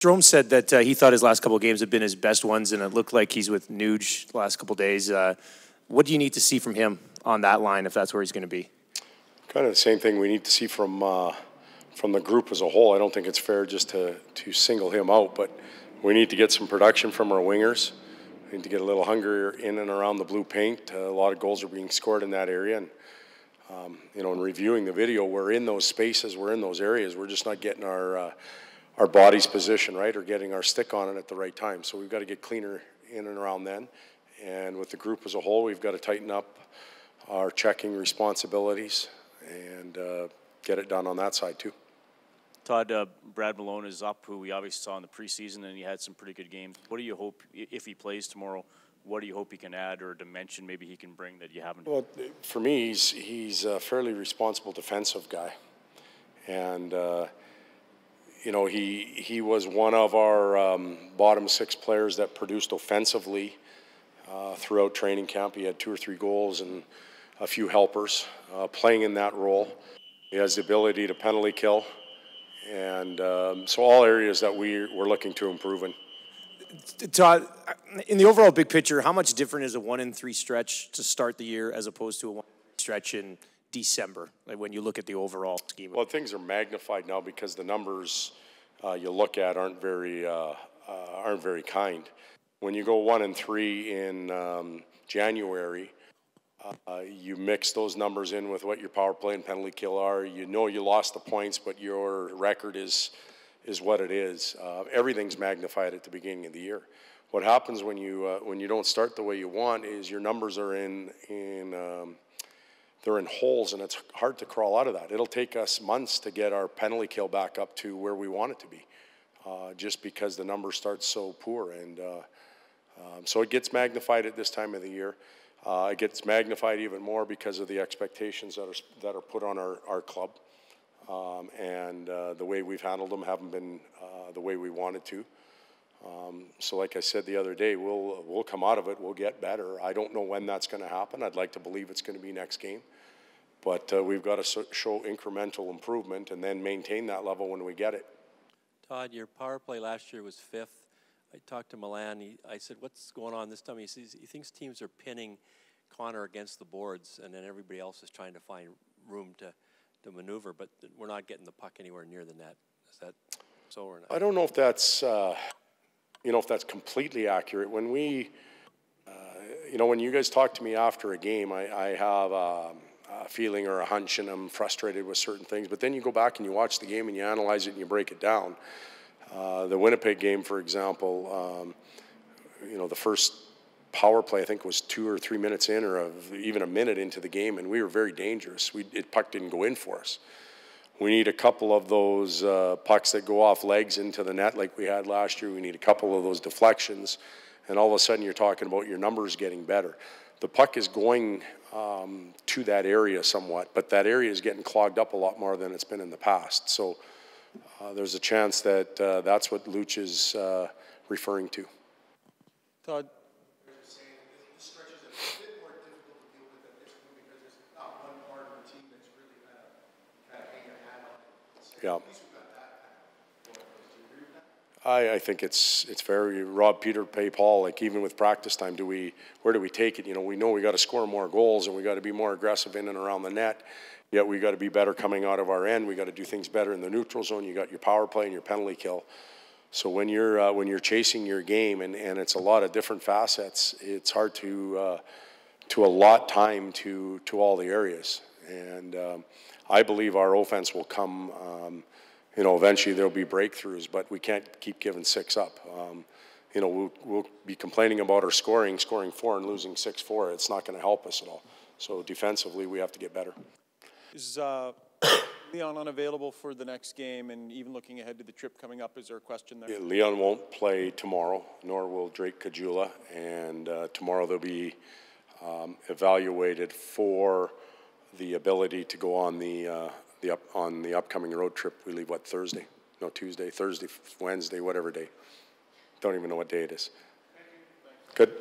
Strome said that he thought his last couple of games have been his best ones, and it looked like he's with Nuge the last couple of days. What do you need to see from him on that line if that's where he's going to be? Kind of the same thing we need to see from the group as a whole. I don't think it's fair just to single him out, but we need to get some production from our wingers. We need to get a little hungrier in and around the blue paint. A lot of goals are being scored in that area, and you know, in reviewing the video, we're in those spaces, we're in those areas. We're just not getting our body's position right or getting our stick on it at the right time. So we've got to get cleaner in and around then. And with the group as a whole, we've got to tighten up our checking responsibilities and get it done on that side too. Todd, Brad Malone is up, who we obviously saw in the preseason, and he had some pretty good games. What do you hope, if he plays tomorrow, what do you hope he can add or a dimension maybe he can bring that you haven't? Well, for me, he's a fairly responsible defensive guy. And, you know, he was one of our bottom 6 players that produced offensively throughout training camp. He had 2 or 3 goals and a few helpers playing in that role. He has the ability to penalty kill. And so all areas that we're looking to improve in. Todd, in the overall big picture, how much different is a 1-3 stretch to start the year as opposed to a 1 stretch in December, like when you look at the overall scheme? Well, things are magnified now because the numbers you look at aren't very kind. When you go 1-3 in January, you mix those numbers in with what your power play and penalty kill are. You know you lost the points, but your record is what it is. Everything's magnified at the beginning of the year. What happens when you don't start the way you want is your numbers are they're in holes, and it's hard to crawl out of that. It'll take us months to get our penalty kill back up to where we want it to be, just because the numbers start so poor. And so it gets magnified at this time of the year. It gets magnified even more because of the expectations that are put on our club. And the way we've handled them haven't been the way we wanted to. So like I said the other day, we'll come out of it, we'll get better. I don't know when that's going to happen. I'd like to believe it's going to be next game. But we've got to show incremental improvement and then maintain that level when we get it. Todd, your power play last year was 5th. I talked to McLellan. I said, what's going on this time? He says he thinks teams are pinning Connor against the boards, and then everybody else is trying to find room to maneuver, but we're not getting the puck anywhere near the net. Is that so or not? I don't know if that's, you know, if that's completely accurate. When we, you know, when you guys talk to me after a game, I have a feeling or a hunch, and I'm frustrated with certain things, but then you go back and you watch the game and you analyze it and you break it down. The Winnipeg game, for example, you know, the first power play, I think, was 2 or 3 minutes in, or even a minute into the game, and we were very dangerous. Puck didn't go in for us. We need a couple of those pucks that go off legs into the net like we had last year. We need a couple of those deflections, and all of a sudden you're talking about your numbers getting better. The puck is going to that area somewhat, but that area is getting clogged up a lot more than it's been in the past. So there's a chance that that's what Luch is referring to. Todd? Yeah. I think it's very rob Peter, pay Paul. Like, even with practice time, where do we take it? You know we got to score more goals, and we got to be more aggressive in and around the net. Yet we got to be better coming out of our end. We got to do things better in the neutral zone. You got your power play and your penalty kill. So when you're chasing your game, and it's a lot of different facets, it's hard to allot time to all the areas. And I believe our offense will come. You know, eventually there'll be breakthroughs, but we can't keep giving 6 up. You know, we'll be complaining about our scoring 4 and losing 6-4. It's not going to help us at all. So defensively, we have to get better. Is Leon unavailable for the next game? And even looking ahead to the trip coming up, is there a question there? Yeah, Leon won't play tomorrow, nor will Drake Kajula. And tomorrow they'll be evaluated for the ability to go on the upcoming road trip. We leave, what, Thursday? No, Tuesday, Thursday, Wednesday, whatever day. Don't even know what day it is. Good.